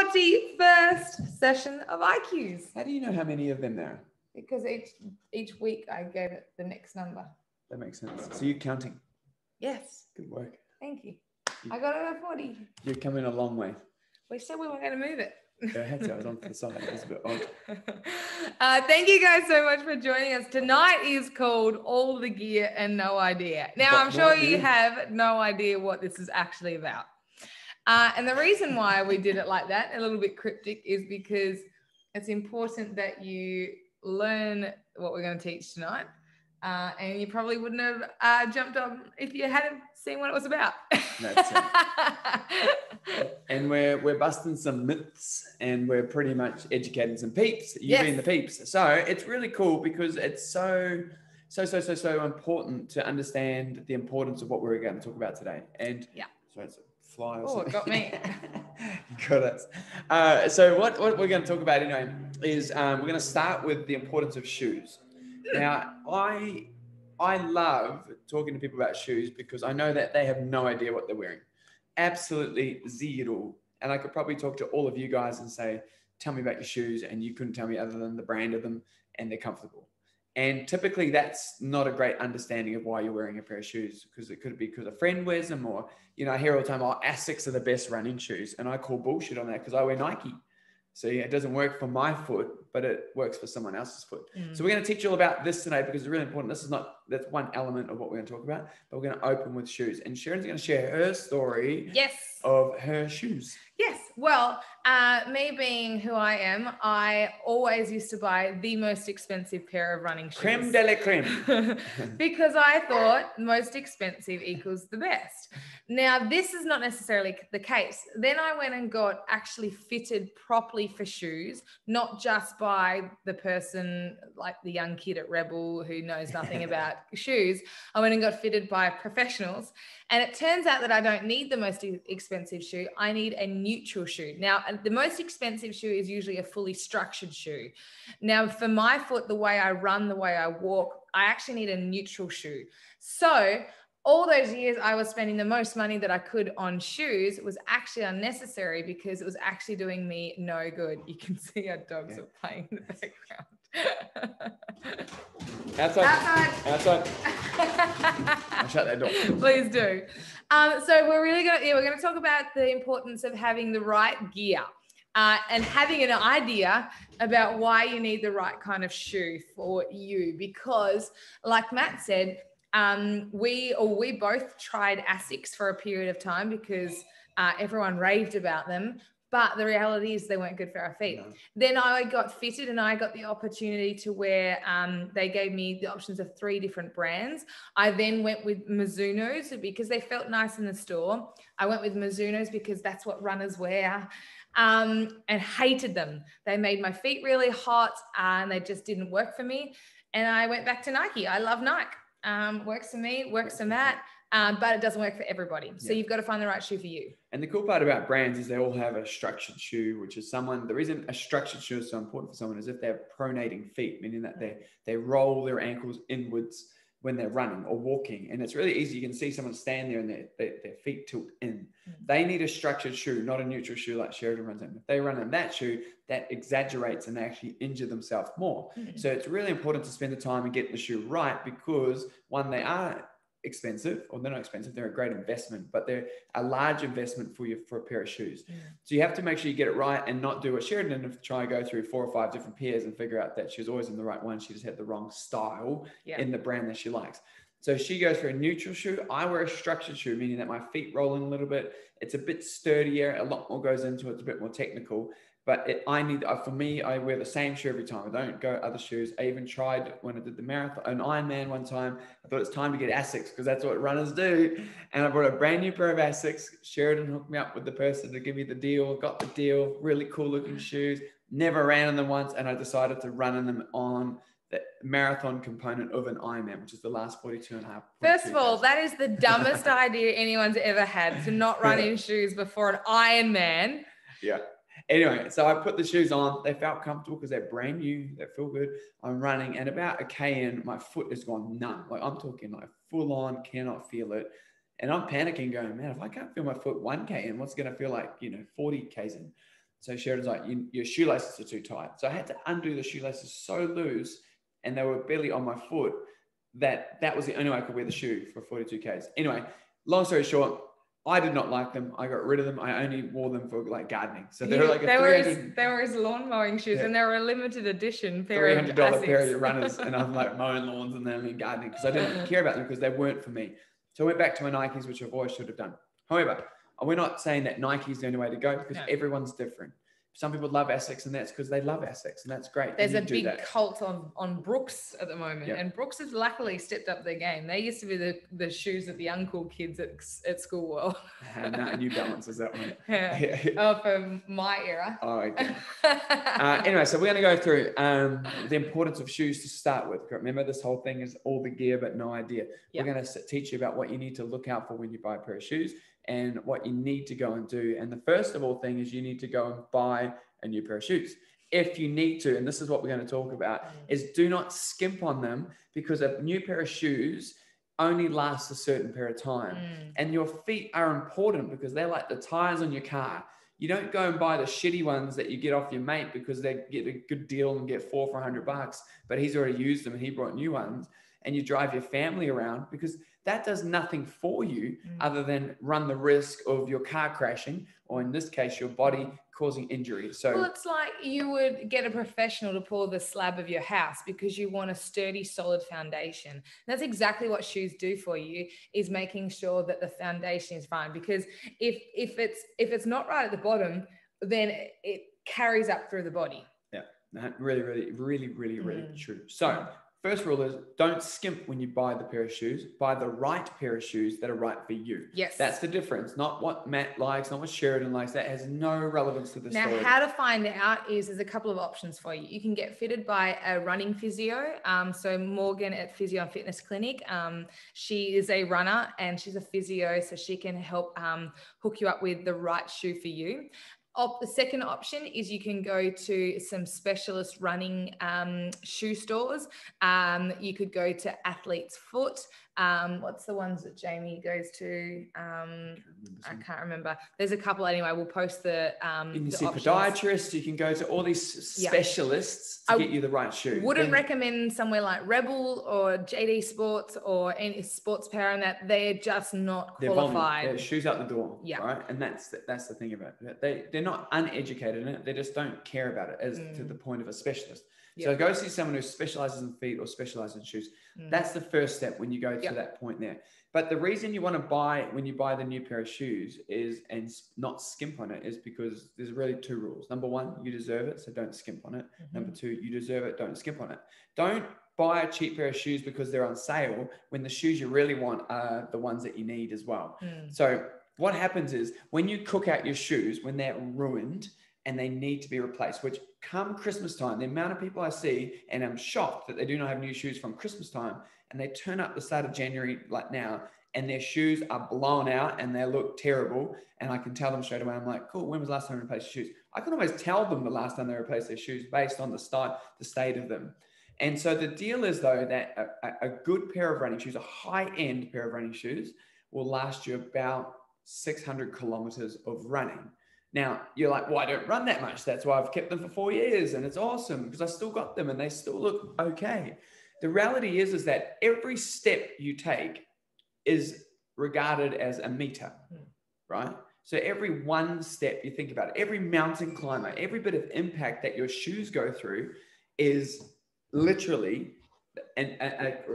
41st session of IQs. How do you know how many of them there are? Because each week I gave it the next number. That makes sense. So you're counting. Yes. Good work. Thank you. I got it at 40. You're coming a long way. We said we weren't going to move it. Yeah, I had to. I was on to the side. It was a bit odd. Thank you guys so much for joining us. Tonight is called All the Gear and No Idea. Now, I'm sure you have no idea what this is actually about. And the reason why we did it like that, a little bit cryptic, is because it's important that you learn what we're going to teach tonight. And you probably wouldn't have jumped on if you hadn't seen what it was about. That's it. And we're busting some myths and we're pretty much educating some peeps. You've been the peeps. So it's really cool because it's so important to understand the importance of what we're going to talk about today. And so it's a fly or something. It got me. Got it. So what we're going to talk about anyway is we're going to start with the importance of shoes. Now, I love talking to people about shoes because I know that they have no idea what they're wearing. Absolutely zero. And I could probably talk to all of you guys and say, tell me about your shoes, and you couldn't tell me other than the brand of them and they're comfortable. And typically that's not a great understanding of why you're wearing a pair of shoes, because it could be because a friend wears them, or, I hear all the time, Asics are the best running shoes. And I call bullshit on that because I wear Nike. So it doesn't work for my foot, but it works for someone else's foot. So we're going to teach you all about this today because it's really important. That's one element of what we're going to talk about, but we're going to open with shoes. And Sharon's going to share her story of her shoes. Yes. Well, me being who I am, I always used to buy the most expensive pair of running shoes. Creme de la creme. Because I thought most expensive equals the best. Now, this is not necessarily the case. Then I went and got actually fitted properly for shoes, not just by the person like the young kid at Rebel who knows nothing about shoes. I went and got fitted by professionals. And it turns out that I don't need the most expensive shoe. I need a neutral shoe. Now, the most expensive shoe is usually a fully structured shoe. Now, for my foot, the way I run, the way I walk, I actually need a neutral shoe. So all those years I was spending the most money that I could on shoes was actually unnecessary because it was actually doing me no good. You can see our dogs are playing in the background. Outside. I'll shut that door. Please do. So we're going to talk about the importance of having the right gear and having an idea about why you need the right kind of shoe for you. Because, like Matt said, we both tried Asics for a period of time because everyone raved about them. But the reality is they weren't good for our feet. No. Then I got fitted and I got the opportunity to wear, they gave me the options of 3 different brands. I then went with Mizuno's because they felt nice in the store. I went with Mizuno's because that's what runners wear, and hated them. They made my feet really hot and they just didn't work for me. And I went back to Nike. I love Nike. Works for me, works for Matt. But it doesn't work for everybody. So you've got to find the right shoe for you. And the cool part about brands is they all have a structured shoe, which is the reason a structured shoe is so important for someone is if they're pronating feet, meaning that they roll their ankles inwards when they're running or walking. And it's really easy. You can see someone stand there and their feet tilt in. They need a structured shoe, not a neutral shoe like Sheridan runs in. If they run in that shoe, that exaggerates and they actually injure themselves more. So it's really important to spend the time and get the shoe right because one, they are expensive, or they're not expensive, they're a great investment, but they're a large investment for you for a pair of shoes. So you have to make sure you get it right and not do what Sheridan did, try and go through 4 or 5 different pairs and figure out that she was always in the right one. She just had the wrong style in the brand that she likes. So she goes for a neutral shoe. I wear a structured shoe, meaning that my feet roll in a little bit. It's a bit sturdier, a lot more goes into it, it's a bit more technical. But for me, I wear the same shoe every time. I don't go other shoes. I even tried when I did the marathon, an Ironman one time. I thought it's time to get Asics because that's what runners do. And I bought a brand new pair of Asics. Sheridan hooked me up with the person to give me the deal. Got the deal. Really cool looking shoes. Never ran in them once. And I decided to run in them on the marathon component of an Ironman, which is the last 42.5. First of all, that is the dumbest idea anyone's ever had, to not run in shoes before an Ironman. Yeah. Anyway, so I put the shoes on. They felt comfortable because they're brand new. They feel good. I'm running, and about a K in, my foot has gone numb. Like I'm talking like full on, cannot feel it. And I'm panicking going, man, if I can't feel my foot 1K in, what's going to feel like, 40 Ks in? So Sheridan's like, your shoelaces are too tight. So I had to undo the shoelaces so loose, and they were barely on my foot, that was the only way I could wear the shoe for 42 Ks. Anyway, long story short, I did not like them. I got rid of them. I only wore them for like gardening. So they were like they were his lawn mowing shoes, and they were a limited edition pair of $300 pair of runners, and I'm like mowing lawns and them and gardening because I didn't care about them because they weren't for me. So I went back to my Nikes, which I've always should have done. However, we're not saying that Nike is the only way to go because everyone's different. Some people love Asics, and that's because they love Asics, and that's great. There's a big cult on Brooks at the moment, and Brooks has luckily stepped up their game. They used to be the shoes that the uncool kids at school wore. New Balance is that one? Oh, for my era. Oh, okay. Anyway, so we're going to go through the importance of shoes to start with. Remember, this whole thing is all the gear but no idea. We're going to teach you about what you need to look out for when you buy a pair of shoes, and what you need to go and do. And the first of all thing is you need to go and buy a new pair of shoes. If you need to, and this is what we're going to talk about, is do not skimp on them, because a new pair of shoes only lasts a certain period of time. And your feet are important because they're like the tires on your car. You don't go and buy the shitty ones that you get off your mate because they get a good deal and get 4 for $100, but he's already used them and he brought new ones, and you drive your family around, because that does nothing for you other than run the risk of your car crashing, or in this case, your body causing injury. So, well, it's like you would get a professional to pour the slab of your house because you want a sturdy, solid foundation. And that's exactly what shoes do for you, is making sure that the foundation is fine. Because if it's not right at the bottom, then it carries up through the body. Yeah, really true. So, first rule is don't skimp when you buy the pair of shoes. Buy the right pair of shoes that are right for you. Yes. That's the difference. Not what Matt likes, not what Sheridan likes. That has no relevance to the story. Now, how to find out is there's a couple of options for you. You can get fitted by a running physio. So Morgan at Physio and Fitness Clinic, she is a runner and she's a physio, so she can help hook you up with the right shoe for you. The second option is you can go to some specialist running shoe stores. You could go to Athlete's Foot. What's the ones that Jamie goes to? I can't remember. There's a couple anyway. We'll post the you can see podiatrists. You can go to all these specialists to get you the right shoe. Wouldn't recommend somewhere like Rebel or JD Sports or any Sports Power, and that they're just not qualified. They're shoes out the door. Yeah. Right. And that's the thing about it. They're not uneducated in it. They just don't care about it as to the point of a specialist. So go see someone who specializes in feet or specializes in shoes. That's the first step when you go to that point there. But the reason you want to buy, when you buy the new pair of shoes is, and not skimp on it, is because there's really 2 rules. Number 1, you deserve it, so don't skimp on it. Number 2, you deserve it, don't skimp on it. Don't buy a cheap pair of shoes because they're on sale when the shoes you really want are the ones that you need as well. So what happens is when you cook out your shoes, when they're ruined and they need to be replaced, which come Christmas time, the amount of people I see, and I'm shocked that they do not have new shoes from Christmas time, and they turn up the start of January like now, and their shoes are blown out and they look terrible. And I can tell them straight away, I'm like, cool, when was the last time you replaced your shoes? I can always tell them the last time they replaced their shoes based on the state of them. And so the deal is, though, that a good pair of running shoes, a high-end pair of running shoes, will last you about 600 kilometers of running. Now, you're like, well, I don't run that much. That's why I've kept them for 4 years, and it's awesome because I still got them and they still look okay. The reality is that every step you take is regarded as a meter, right? So every one step, you think about it, every mountain climber, every bit of impact that your shoes go through is literally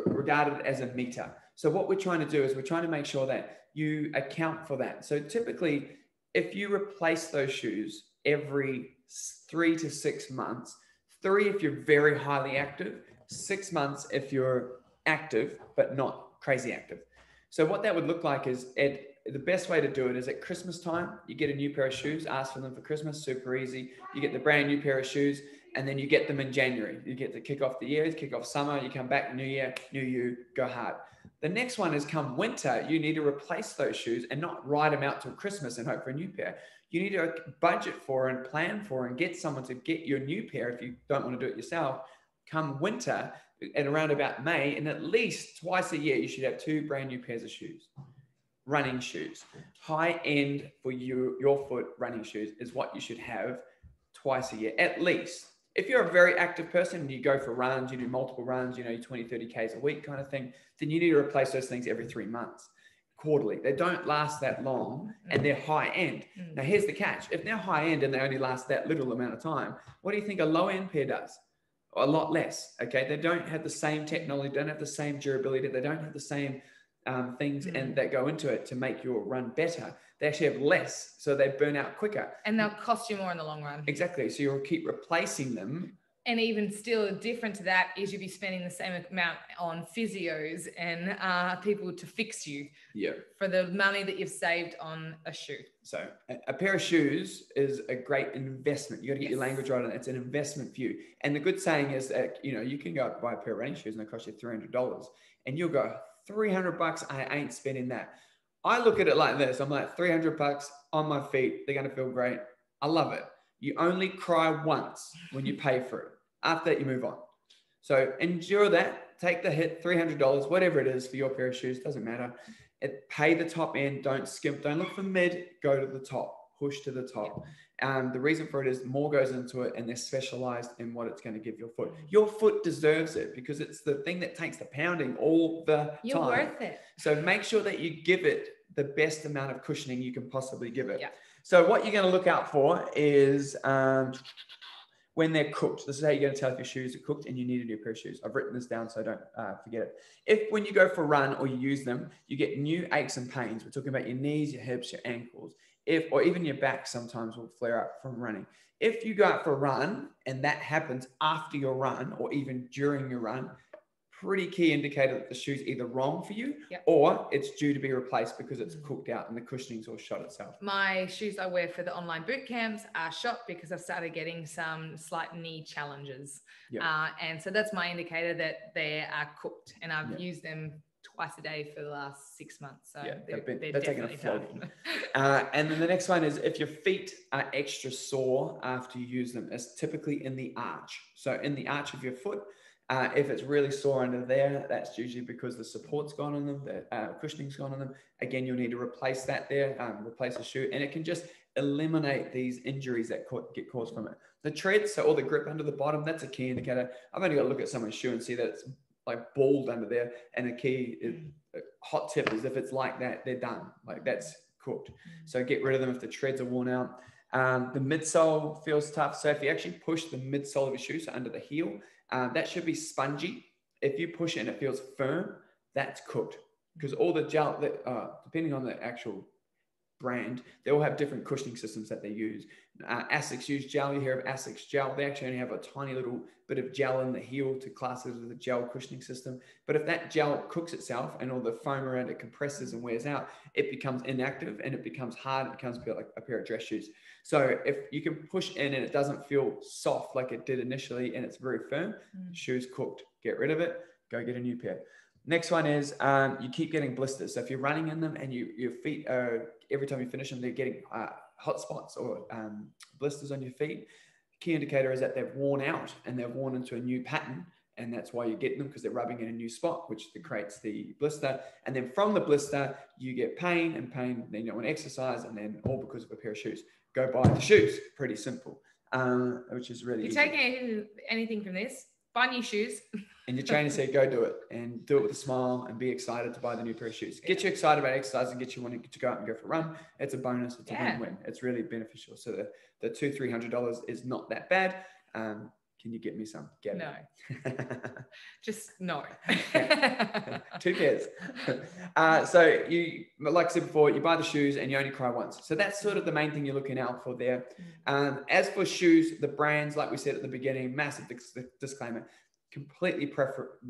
regarded as a meter. So what we're trying to do is we're trying to make sure that you account for that. So typically, if you replace those shoes every 3 to 6 months, 3 if you're very highly active, 6 months if you're active, but not crazy active. So what that would look like is the best way to do it is at Christmas time, you get a new pair of shoes, ask for them for Christmas, super easy. You get the brand new pair of shoes, and then you get them in January. You get to kick off the year, kick off summer, you come back, new year, new you, go hard. The next one is come winter, you need to replace those shoes and not ride them out till Christmas and hope for a new pair. You need to budget for and plan for and get someone to get your new pair if you don't want to do it yourself. Come winter, at around about May, and at least twice a year, you should have 2 brand new pairs of shoes. Running shoes. High end for your foot running shoes is what you should have twice a year, at least. If you're a very active person and you go for runs, you do multiple runs, you know, 20, 30 Ks a week kind of thing, then you need to replace those things every 3 months, quarterly. They don't last that long and they're high end. Now, here's the catch. If they're high end and they only last that little amount of time, what do you think a low end pair does? A lot less, okay? They don't have the same technology, don't have the same durability, they don't have the same things and that go into it to make your run better. They actually have less, so they burn out quicker. And they'll cost you more in the long run. Exactly. So you'll keep replacing them. And even still different to that is you'll be spending the same amount on physios and people to fix you for the money that you've saved on a shoe. So a pair of shoes is a great investment. You got to get your language right on it. It's an investment for you. And the good saying is that, you know, you can go out and buy a pair of running shoes and they cost you $300 and you'll go, $300, I ain't spending that. I look at it like this. I'm like, $300 on my feet. They're going to feel great. I love it. You only cry once when you pay for it. After that, you move on. So endure that. Take the hit, $300, whatever it is for your pair of shoes. Doesn't matter. Pay the top end. Don't skimp. Don't look for mid. Go to the top. Push to the top. The reason for it is more goes into it and they're specialized in what it's going to give your foot. Your foot deserves it because it's the thing that takes the pounding all the time. You're worth it. So make sure that you give it the best amount of cushioning you can possibly give it. So what you're going to look out for is when they're cooked. This is how you're going to tell if your shoes are cooked and you need a new pair of shoes. I've written this down so don't forget it. If when you go for a run or you use them, you get new aches and pains. We're talking about your knees, your hips, your ankles. Or even your back sometimes will flare up from running. If you go out for a run and that happens after your run or even during your run, pretty key indicator that the shoe's either wrong for you or it's due to be replaced because it's cooked out and the cushioning's all shot itself. My shoes I wear for the online boot camps are shot because I've started getting some slight knee challenges. And so that's my indicator that they are cooked and I've used them twice a day for the last 6 months. So they're taking a flogging. And then the next one is if your feet are extra sore after you use them, it's typically in the arch. So in the arch of your foot, if it's really sore under there, that's usually because the support's gone on them, the cushioning's gone on them. Again, you'll need to replace that there, replace the shoe, and it can just eliminate these injuries that get caused from it. The treads, so all the grip under the bottom, that's a key indicator. I've only got to look at someone's shoe and see that it's like balled under there, and a key hot tip is if it's like that, they're done. Like that's cooked. So get rid of them if the treads are worn out. The midsole feels tough. So if you actually push the midsole of your shoe, so under the heel, that should be spongy. If you push it and it feels firm, that's cooked. Because all the gel, depending on the actual brand, they all have different cushioning systems that they use. Asics use gel. You hear of Asics gel. They actually only have a tiny little bit of gel in the heel to class it as a gel cushioning system. But if that gel cooks itself and all the foam around it compresses and wears out, it becomes inactive and it becomes hard. It becomes like a pair of dress shoes. So if you can push in and it doesn't feel soft like it did initially and it's very firm, the shoe's cooked. Get rid of it. Go get a new pair. Next one is you keep getting blisters. So if you're running in them and your feet are, every time you finish them, they're getting hot spots or blisters on your feet. Key indicator is that they've worn out and they've worn into a new pattern. And that's why you're getting them, because they're rubbing in a new spot, which creates the blister. And then from the blister, you get pain, then you don't want to exercise, and then all because of a pair of shoes. Go buy the shoes. Pretty simple, which is really easy. You're taking anything from this, buy new shoes. And your trainer said, go do it, and do it with a smile and be excited to buy the new pair of shoes. Get you excited about exercise and get you wanting to go out and go for a run. It's a bonus. It's a win-win. It's really beneficial. So the $200-300 is not that bad. Can you get me some? No. Just no. 2 pairs. So you, like I said before, you buy the shoes and you only cry once. So that's sort of the main thing you're looking out for there. As for shoes, the brands, like we said at the beginning, massive disclaimer, completely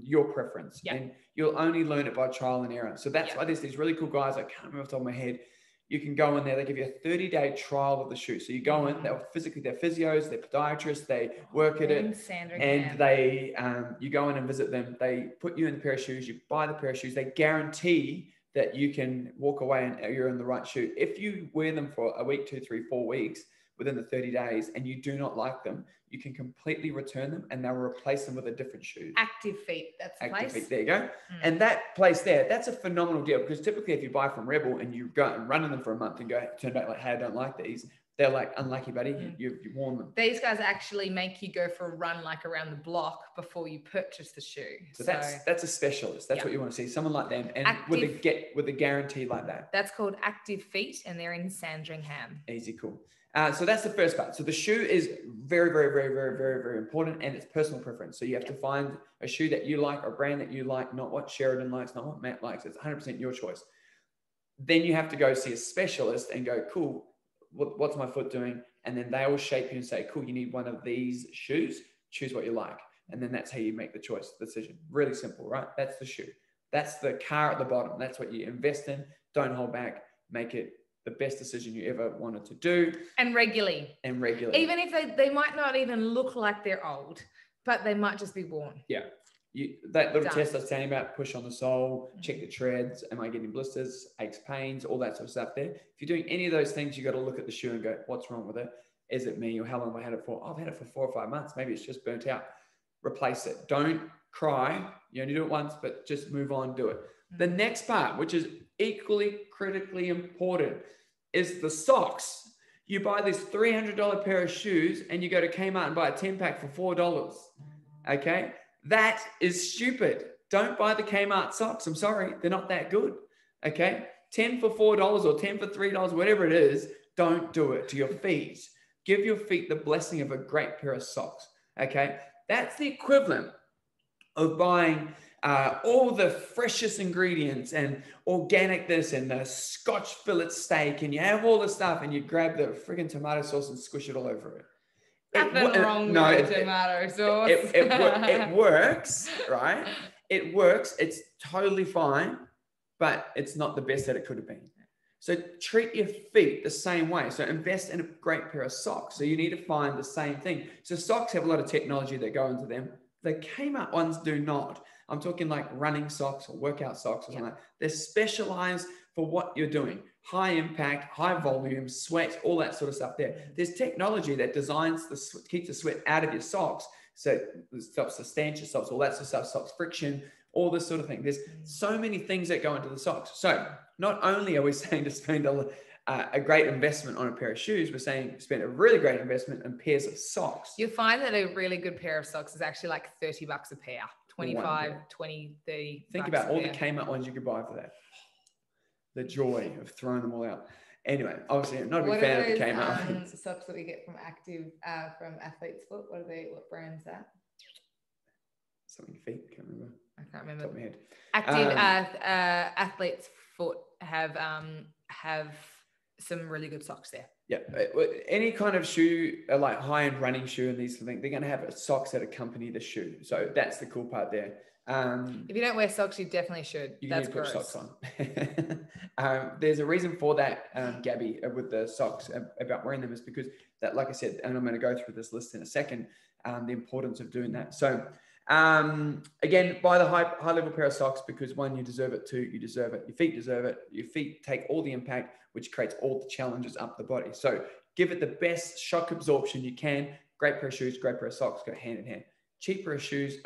your preference. And you'll only learn it by trial and error. So that's why there's these really cool guys, I can't remember off the top of my head. You can go in there, they give you a 30-day trial of the shoe. So you go in, they're physios, they're podiatrists, they work at it, and they, you go in and visit them. They put you in the pair of shoes, you buy the pair of shoes, they guarantee that you can walk away and you're in the right shoe. If you wear them for a week, 2, 3, 4 weeks, within the 30 days and you do not like them, you can completely return them and they'll replace them with a different shoe. Active Feet, that's the place. Feet, there you go. And that place there, that's a phenomenal deal, because typically if you buy from Rebel and you go and run in them for a month and turn back like, hey, I don't like these, they're like, unlucky, buddy. You've worn them. These guys actually make you go for a run like around the block before you purchase the shoe. So that's a specialist. That's what you want to see. Someone like them, and with a guarantee like that. That's called Active Feet, and they're in Sandringham. Easy, cool. So that's the first part. So the shoe is very, very, very, very, very, very important, and it's personal preference. So you have to find a shoe that you like, a brand that you like, not what Sheridan likes, not what Matt likes. It's 100% your choice. Then you have to go see a specialist and go, cool, what's my foot doing? And then they will shape you and say, cool, you need one of these shoes. Choose what you like. And then that's how you make the choice, the decision. Really simple, right? That's the shoe. That's the car at the bottom. That's what you invest in. Don't hold back. Make it the best decision you ever wanted to do. And regularly. Even if they might not even look like they're old, but they might just be worn. Yeah. That little test I was telling you about, push on the sole, check the treads. Am I getting blisters, aches, pains, all that sort of stuff there. If you're doing any of those things, you got to look at the shoe and go, what's wrong with it? Is it me? Or how long have I had it for? Oh, I've had it for 4 or 5 months. Maybe it's just burnt out. Replace it. Don't cry. You only do it once, but just move on, do it. The next part, which is equally critically important, is the socks. You buy this $300 pair of shoes and you go to Kmart and buy a 10-pack for $4. Okay? That is stupid. Don't buy the Kmart socks. I'm sorry. They're not that good. Okay? 10 for $4 or 10 for $3, whatever it is, don't do it to your feet. Give your feet the blessing of a great pair of socks. Okay? That's the equivalent of buying all the freshest ingredients and organic this and the Scotch fillet steak, and you have all the stuff and you grab the friggin' tomato sauce and squish it all over it. Nothing wrong with tomato sauce. It works, right? It works. It's totally fine, but it's not the best that it could have been. So treat your feet the same way. So invest in a great pair of socks. So you need to find the same thing. So socks have a lot of technology that go into them. The Kmart ones do not. I'm talking like running socks or workout socks or something like that. They're specialized for what you're doing. High impact, high volume, sweat, all that sort of stuff there. There's technology that designs keeps the sweat out of your socks. So it stops the stench, it stops all that sort of stuff, stops friction, all this sort of thing. There's so many things that go into the socks. So not only are we saying to spend a great investment on a pair of shoes, we're saying spend a really great investment in pairs of socks. You'll find that a really good pair of socks is actually like $30 a pair, 25, 20, 30. Think about all the Kmart ones you could buy for that. The joy of throwing them all out. Anyway, obviously, I'm not a big fan of the Kmart. Socks that we get from from Athlete's Foot. What brand is that? Something feet. Can't remember. I can't remember. Top of my head. Athlete's Foot have some really good socks there. Yeah, any kind of shoe, like high-end running shoe and these things, they're going to have socks that accompany the shoe. So that's the cool part there. If you don't wear socks, you definitely should. That's need to put gross. socks on. There's a reason for that, Gabby, with the socks about wearing them is because that, like I said, and I'm going to go through this list in a second, the importance of doing that. So again, buy the high level pair of socks because one, you deserve it. Two, you deserve it. Your feet deserve it. Your feet take all the impact, which creates all the challenges up the body. So give it the best shock absorption you can. Great pair of shoes, great pair of socks go hand in hand. Cheap pair of shoes,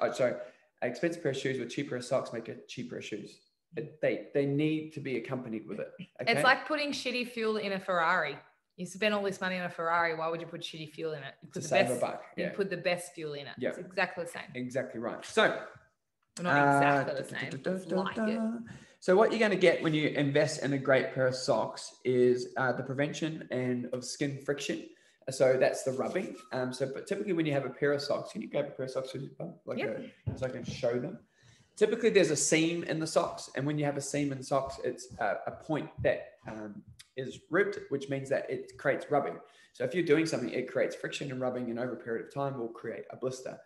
expensive pair of shoes with cheap pair of socks make a cheap pair of shoes. They need to be accompanied with it. Okay? It's like putting shitty fuel in a Ferrari. You spend all this money on a Ferrari. Why would you put shitty fuel in it? You put save a buck. You put the best fuel in it. Yeah. It's exactly the same. Exactly right. So, well, not exactly the same. It's like it. So what you're going to get when you invest in a great pair of socks is the prevention of skin friction. So that's the rubbing. But typically when you have a pair of socks, can you grab a pair of socks so I can show them? Typically there's a seam in the socks. And when you have a seam in the socks, it's a point that is ribbed, which means that it creates rubbing. So if you're doing something, it creates friction and rubbing, and over a period of time will create a blister.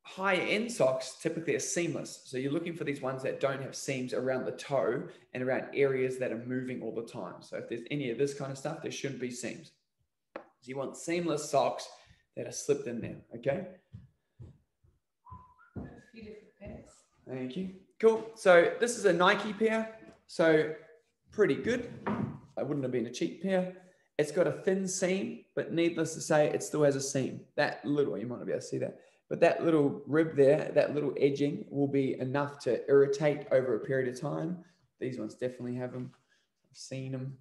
High-end socks typically are seamless. So you're looking for these ones that don't have seams around the toe and around areas that are moving all the time. So if there's any of this kind of stuff, there shouldn't be seams. So you want seamless socks that are slipped in there, okay? A few different pairs. Thank you. Cool. So this is a Nike pair. So pretty good. It wouldn't have been a cheap pair. It's got a thin seam, but needless to say, it still has a seam. That little, you might not be able to see that, but that little rib there, that little edging will be enough to irritate over a period of time. These ones definitely have them. I've seen them.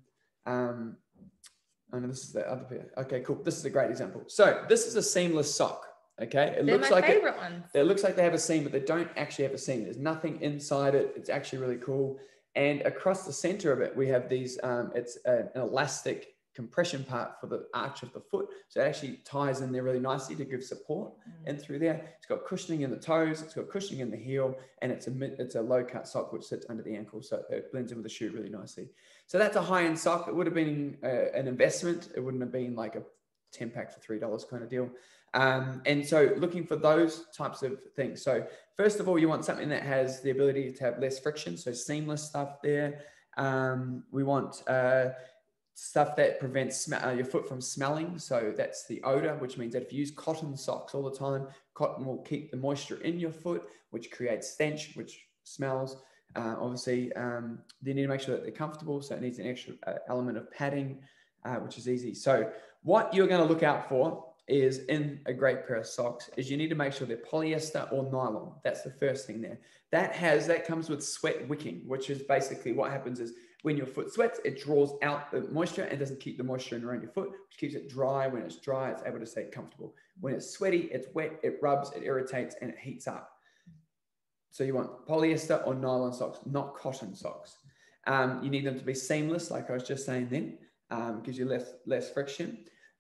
Oh no, this is the other pair. Okay, cool. This is a great example. So this is a seamless sock. Okay, They're my favorite ones. It looks like they have a seam, but they don't actually have a seam. There's nothing inside it. It's actually really cool. And across the center of it, we have these. It's an elastic compression part for the arch of the foot, so it actually ties in there really nicely to give support. And through there, it's got cushioning in the toes, it's got cushioning in the heel, and it's a low cut sock which sits under the ankle, so it blends in with the shoe really nicely. So that's a high-end sock. It would have been an investment. It wouldn't have been like a 10 pack for $3 kind of deal. And so looking for those types of things. So first of all, you want something that has the ability to have less friction, so seamless stuff there. We want stuff that prevents your foot from smelling. So that's the odor, which means that if you use cotton socks all the time, cotton will keep the moisture in your foot, which creates stench, which smells. Obviously, you need to make sure that they're comfortable. So it needs an extra element of padding, which is easy. So what you're going to look out for is in a great pair of socks is you need to make sure they're polyester or nylon. That's the first thing there. That comes with sweat wicking, which is basically what happens is when your foot sweats, it draws out the moisture and doesn't keep the moisture in around your foot, which keeps it dry. When it's dry, it's able to stay comfortable. When it's sweaty, it's wet, it rubs, it irritates, and it heats up. So you want polyester or nylon socks, not cotton socks. You need them to be seamless, like I was just saying then, gives you less friction.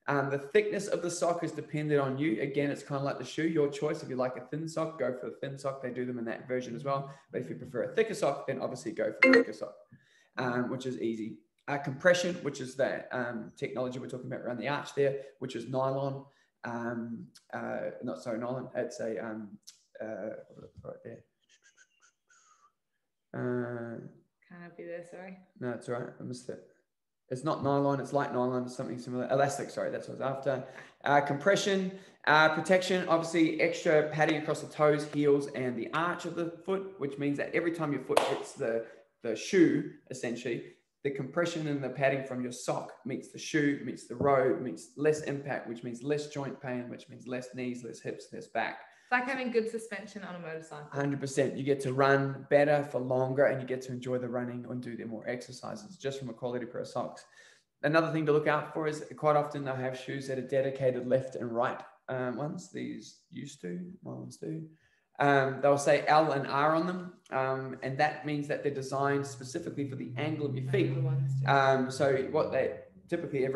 The thickness of the sock is dependent on you. Again, it's kind of like the shoe, your choice. If you like a thin sock, go for a thin sock. They do them in that version as well. But if you prefer a thicker sock, then obviously go for a thicker sock, which is easy. Compression, which is that technology we're talking about around the arch there, which is nylon. Nylon. It's a right there. Can't help you there, sorry. No, it's all right. I missed it. It's not nylon, it's light nylon, it's something similar. Elastic, sorry, that's what I was after. Compression, protection, obviously extra padding across the toes, heels, and the arch of the foot, which means that every time your foot hits the shoe, essentially, the compression and the padding from your sock meets the shoe, meets the road, meets less impact, which means less joint pain, which means less knees, less hips, less back. It's like having good suspension on a motorcycle. 100%. You get to run better for longer and you get to enjoy the running and do more exercises just from a quality pair of socks. Another thing to look out for is quite often they'll have shoes that are dedicated left and right ones. These used to, my ones do. They'll say L and R on them. And that means that they're designed specifically for the angle of your feet. So what they typically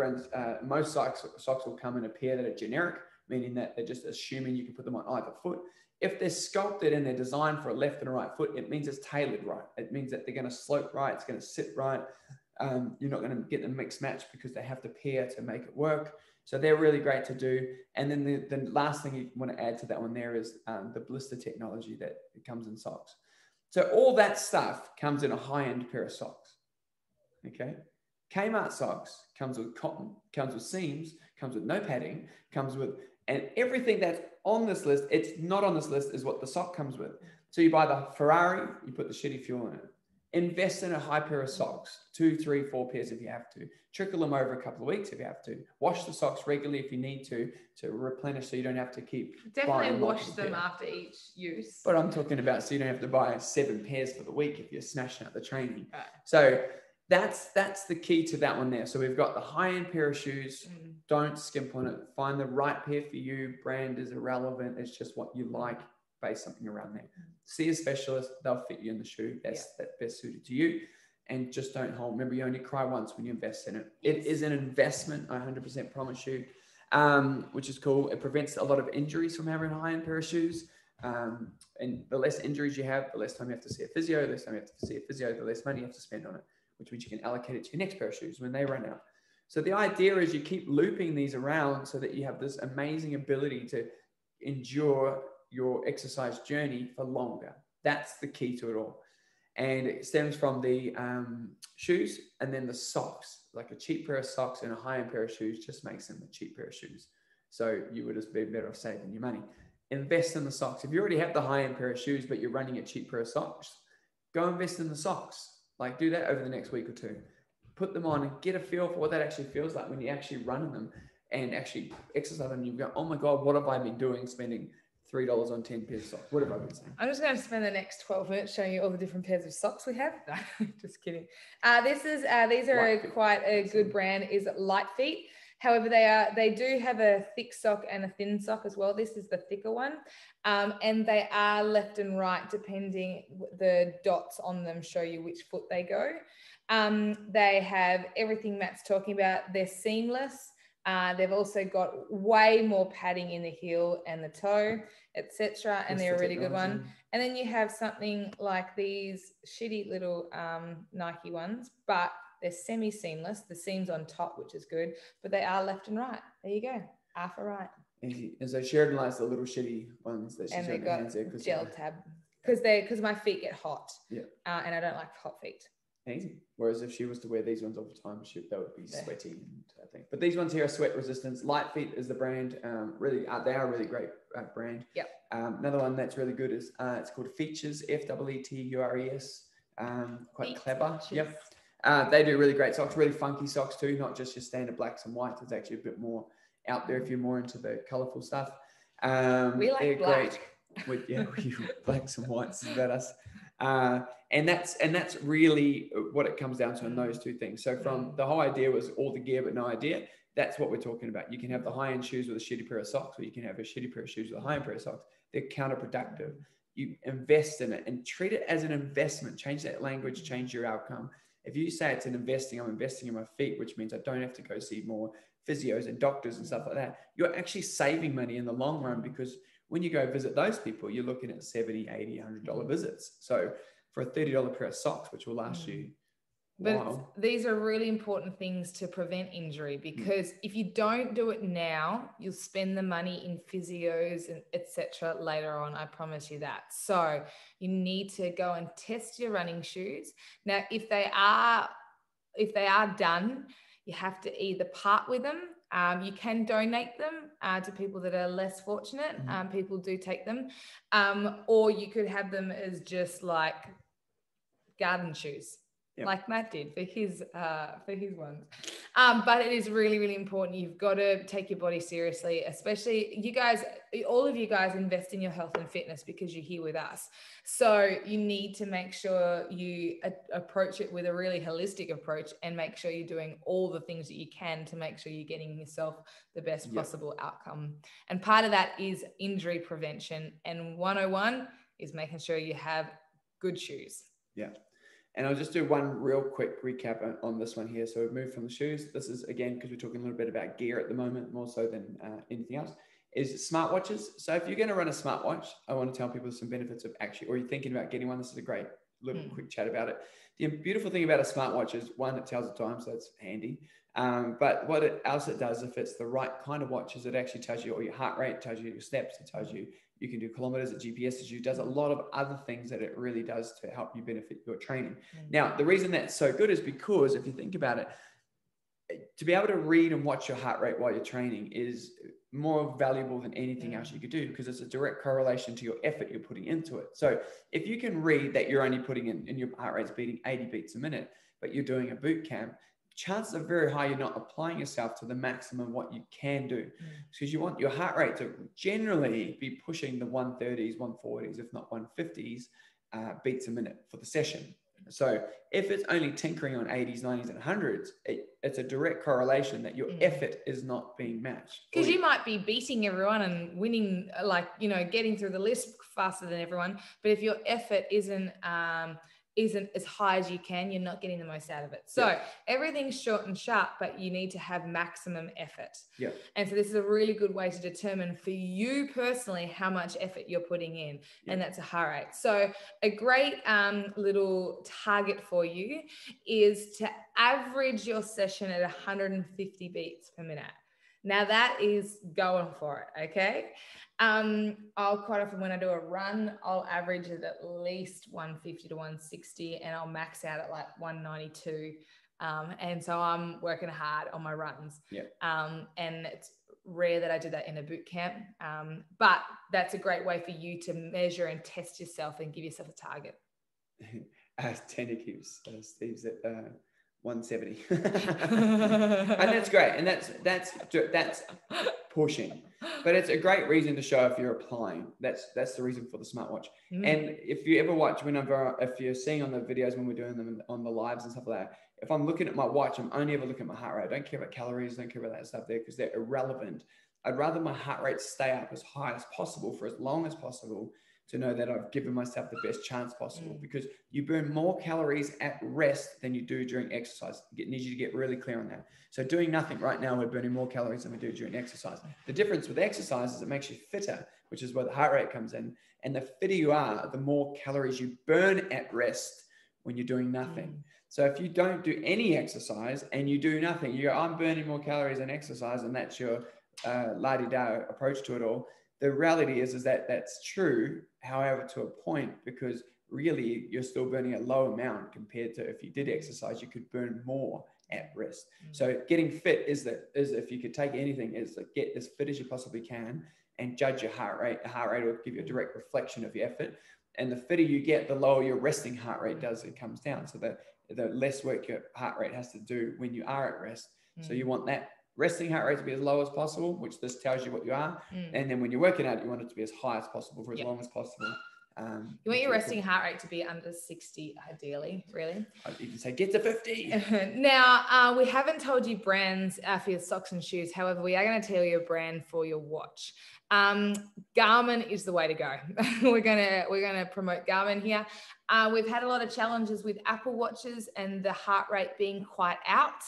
most socks will come in a pair that are generic, meaning that they're just assuming you can put them on either foot. If they're sculpted and they're designed for a left and a right foot, it means it's tailored right. It means that they're going to slope right, it's going to sit right. You're not going to get them mixed match because they have to pair to make it work. So they're really great to do. And then the last thing you want to add to that one there is the blister technology that comes in socks. So all that stuff comes in a high-end pair of socks. Okay. Kmart socks comes with cotton, comes with seams, comes with no padding, comes with, and everything that's on this list, it's not on this list, is what the sock comes with. So you buy the Ferrari, you put the shitty fuel in it. Invest in a high pair of socks, 2, 3, 4 pairs if you have to. Trickle them over a couple of weeks if you have to. Wash the socks regularly if you need to replenish so you don't have to keep definitely wash them after each use. But I'm talking about so you don't have to buy 7 pairs for the week if you're smashing out the training. Right. So that's the key to that one there. So we've got the high-end pair of shoes. Don't skimp on it. Find the right pair for you. Brand is irrelevant. It's just what you like. Base something around there. See a specialist. They'll fit you in the shoe. That's best suited to you. And just don't hold. Remember, you only cry once when you invest in it. It is an investment. I 100% promise you, which is cool. It prevents a lot of injuries from having a high-end pair of shoes. And the less injuries you have, the less time you have to see a physio. The less time you have to see a physio, the less money you have to spend on it, which means you can allocate it to your next pair of shoes when they run out. So the idea is you keep looping these around so that you have this amazing ability to endure your exercise journey for longer. That's the key to it all. And it stems from the shoes and then the socks. Like a cheap pair of socks and a high-end pair of shoes just makes them a cheap pair of shoes. So you would just be better off saving your money. Invest in the socks. If you already have the high-end pair of shoes, but you're running a cheap pair of socks, go invest in the socks. Like do that over the next week or two. Put them on and get a feel for what that actually feels like when you actually run in them and actually exercise them. You go, oh my God, what have I been doing spending $3 on 10 pairs of socks. What have I been saying? I'm just going to spend the next 12 minutes showing you all the different pairs of socks we have. No, just kidding. These are quite a good brand, is Light Feet. However, they do have a thick sock and a thin sock as well. This is the thicker one. And they are left and right, depending, the dots on them show you which foot they go. They have everything Matt's talking about. They're seamless. They've also got way more padding in the heel and the toe, etc. And they're a really good one. And then you have something like these shitty little Nike ones, but they're semi-seamless. The seam's on top, which is good, but they are left and right. There you go, half a right. Easy. And so Sheridan likes the little shitty ones that she's and they got got hands there gel tab because my feet get hot. Yeah. And I don't like hot feet. Easy. Whereas if she was to wear these ones all the time, they would be sweaty, I think. But these ones here are sweat resistance. Light Feet is the brand. Really, they are a really great brand. Yep. Another one that's really good is it's called Features, Feetures. Quite Feet clever. Features. Yep. They do really great socks, really funky socks too, not just your standard blacks and whites. It's actually a bit more out there if you're more into the colourful stuff. We like black. Great. We blacks and whites is about us. And that's really what it comes down to in those two things. So from the whole idea was all the gear but no idea. That's what we're talking about. You can have the high-end shoes with a shitty pair of socks, or you can have a shitty pair of shoes with a high-end pair of socks. They're counterproductive. You invest in it and treat it as an investment. Change that language, change your outcome. If you say it's an investing, I'm investing in my feet, which means I don't have to go see more physios and doctors and stuff like that. You're actually saving money in the long run, because when you go visit those people, you're looking at $70, $80, $100 visits. So for a $30 pair of socks, which will last you a while. These are really important things to prevent injury, because if you don't do it now, you'll spend the money in physios and etc. later on. I promise you that. So you need to go and test your running shoes. Now, if they are done, you have to either part with them. You can donate them to people that are less fortunate. People do take them. Or you could have them as just like garden shoes, like Matt did for his ones. But it is really, really important. You've got to take your body seriously, especially you guys. All of you guys invest in your health and fitness because you're here with us. So you need to make sure you approach it with a really holistic approach and make sure you're doing all the things that you can to make sure you're getting yourself the best possible outcome. And part of that is injury prevention. And 101 is making sure you have good shoes. Yeah. And I'll just do one real quick recap on this one here. So we've moved from the shoes. This is, again, because we're talking a little bit about gear at the moment, more so than anything else, is smartwatches. So if you're going to run a smartwatch, I want to tell people some benefits of actually, or you're thinking about getting one, this is a great little quick chat about it. The beautiful thing about a smartwatch is, one, it tells the time, so it's handy. But what else it does, if it's the right kind of watch, is it actually tells you all your heart rate, tells you your steps, it tells you can do kilometers, it GPSs you, does a lot of other things that it really does to help you benefit your training. Now, the reason that's so good is because if you think about it, to be able to read and watch your heart rate while you're training is more valuable than anything else you could do, because it's a direct correlation to your effort you're putting into it. So if you can read that you're only putting in your heart rate's beating 80 beats a minute, but you're doing a boot camp, chances are very high you're not applying yourself to the maximum what you can do, because you want your heart rate to generally be pushing the 130s, 140s, if not 150s beats a minute for the session. So if it's only tinkering on 80s, 90s, and 100s, it's a direct correlation that your effort is not being matched. Because you might be beating everyone and winning, getting through the list faster than everyone. But if your effort isn't as high as you can, you're not getting the most out of it. So everything's short and sharp, but you need to have maximum effort. Yeah. And so this is a really good way to determine for you personally how much effort you're putting in. And that's a heart rate. So a great little target for you is to average your session at 150 beats per minute. Now that is going for it, okay? I'll quite often, when I do a run, I'll average it at least 150 to 160, and I'll max out at like 192. And so I'm working hard on my runs. Yeah. And it's rare that I do that in a boot camp. But that's a great way for you to measure and test yourself and give yourself a target. Tanner keeps Steve's at 170. And that's great. And that's pushing. But it's a great reason to show if you're applying. That's the reason for the smartwatch. And if you ever watch, if you're seeing on the videos when we're doing them on the lives and stuff like that, if I'm looking at my watch, I'm only ever looking at my heart rate. I don't care about calories, don't care about that stuff there because they're irrelevant. I'd rather my heart rate stay up as high as possible for as long as possible to know that I've given myself the best chance possible, because you burn more calories at rest than you do during exercise. I need you to get really clear on that. So doing nothing right now, we're burning more calories than we do during exercise. The difference with exercise is it makes you fitter, which is where the heart rate comes in. And the fitter you are, the more calories you burn at rest when you're doing nothing. So if you don't do any exercise and you do nothing, you go, I'm burning more calories than exercise, and that's your la-di-da approach to it all. The reality is that that's true, however, to a point, because really you're still burning a low amount compared to if you did exercise, you could burn more at rest. So getting fit is if you could take anything, is like get as fit as you possibly can and judge your heart rate. The heart rate will give you a direct reflection of your effort. And the fitter you get, the lower your resting heart rate does, it comes down. So the less work your heart rate has to do when you are at rest. So you want that resting heart rate to be as low as possible, which this tells you what you are. And then when you're working out, you want it to be as high as possible for as long as possible. You want your resting heart rate to be under 60, ideally, really. You can say, get to 50. Now, we haven't told you brands for your socks and shoes. However, we are going to tell you a brand for your watch. Garmin is the way to go. We're gonna promote Garmin here. We've had a lot of challenges with Apple Watches and the heart rate being quite out.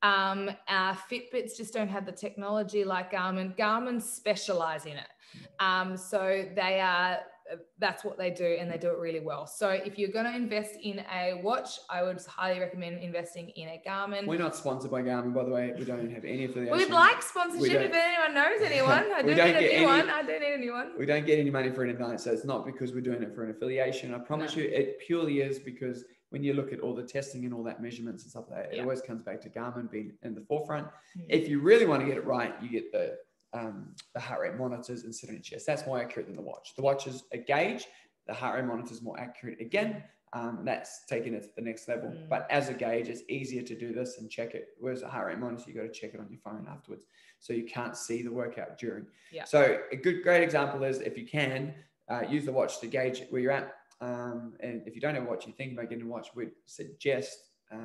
Fitbits just don't have the technology like Garmin. Garmin specialize in it. So that's what they do, and they do it really well. So if you're going to invest in a watch, I would highly recommend investing in a Garmin. We're not sponsored by Garmin, by the way. We don't have any affiliation. We'd like sponsorship if anyone knows anyone. I do need a new one. I do need a new one. We don't get any money for anything, so it's not because we're doing it for an affiliation. I promise you, it purely is because when you look at all the testing and all that measurements and stuff like that, it always comes back to Garmin being in the forefront. If you really want to get it right, you get the heart rate monitors and sit on your chest. That's more accurate than the watch. The watch is a gauge. The heart rate monitor is more accurate again. That's taking it to the next level. But as a gauge, it's easier to do this and check it. Whereas a heart rate monitor, you got to check it on your phone afterwards. So you can't see the workout during. So a great example is if you can use the watch to gauge where you're at. And if you don't have a watch, you think about getting a watch, we'd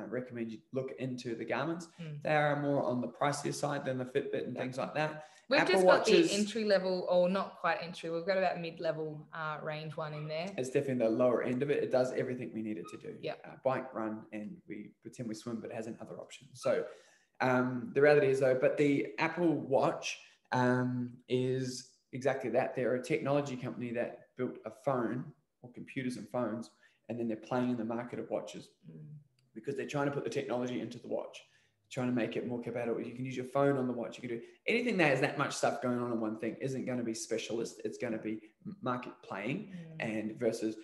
recommend you look into the Garmin's. They are more on the pricier side than the Fitbit and things like that. We've Apple just got watches, the entry level, or not quite entry. We've got about mid-level range one in there. It's definitely the lower end of it. It does everything we need it to do. Bike, run, and we pretend we swim, but it has another option. So the reality is though, but the Apple Watch is exactly that. They're a technology company that built a phone or computers and phones, and then they're playing in the market of watches because they're trying to put the technology into the watch, trying to make it more compatible. You can use your phone on the watch. You can do anything that has that much stuff going on in one thing isn't going to be specialist. It's going to be market playing. And versus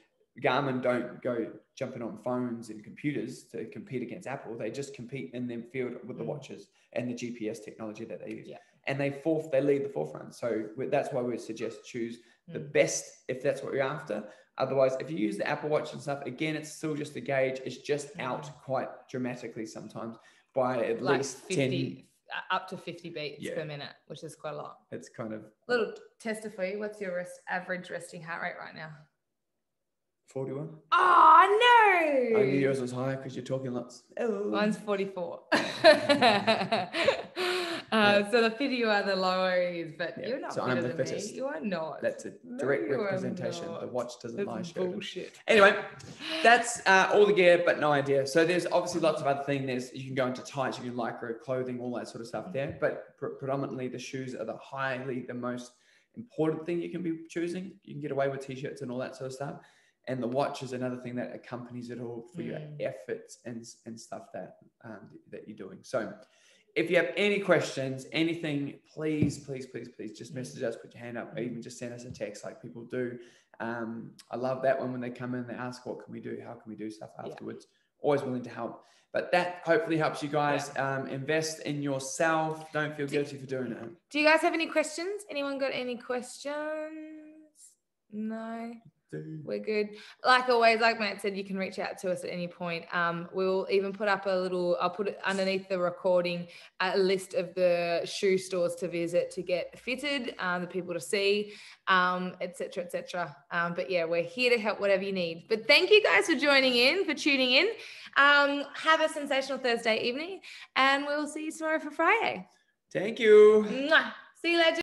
Garmin don't go jumping on phones and computers to compete against Apple. They just compete in their field with the watches and the GPS technology that they use. And they lead the forefront. So that's why we suggest choose the best if that's what you're after. Otherwise, if you use the Apple Watch and stuff, again, it's still just a gauge. It's just out quite dramatically sometimes by at least 50, 10. Up to 50 beats per minute, which is quite a lot. It's kind of... Little tester for you. What's your average resting heart rate right now? 41. Oh, no. I knew yours was higher because you're talking lots. Oh. Mine's 44. So the fitter you are, the lower it is, but you're not fitter than me. You are not. That's a direct representation. The watch doesn't lie. Bullshit. Anyway, that's all the gear, but no idea. So there's obviously lots of other things. You can go into tights, you can lycra, clothing, all that sort of stuff there. But predominantly the shoes are the most important thing you can be choosing. You can get away with t-shirts and all that sort of stuff. And the watch is another thing that accompanies it all for your efforts and stuff that you're doing. So if you have any questions, anything, please just message us, put your hand up, or even just send us a text like people do. I love that one when they come in, they ask, what can we do? How can we do stuff afterwards? Always willing to help. But that hopefully helps you guys invest in yourself. Don't feel guilty for doing it. Do you guys have any questions? Anyone got any questions? No. We're good. Like always, like Matt said, you can reach out to us at any point. We'll even put up I'll put it underneath the recording, a list of the shoe stores to visit to get fitted, the people to see, et cetera, et cetera. But yeah, we're here to help whatever you need. But thank you guys for tuning in. Have a sensational Thursday evening, and we'll see you tomorrow for Friday. Thank you. Mwah. See you later.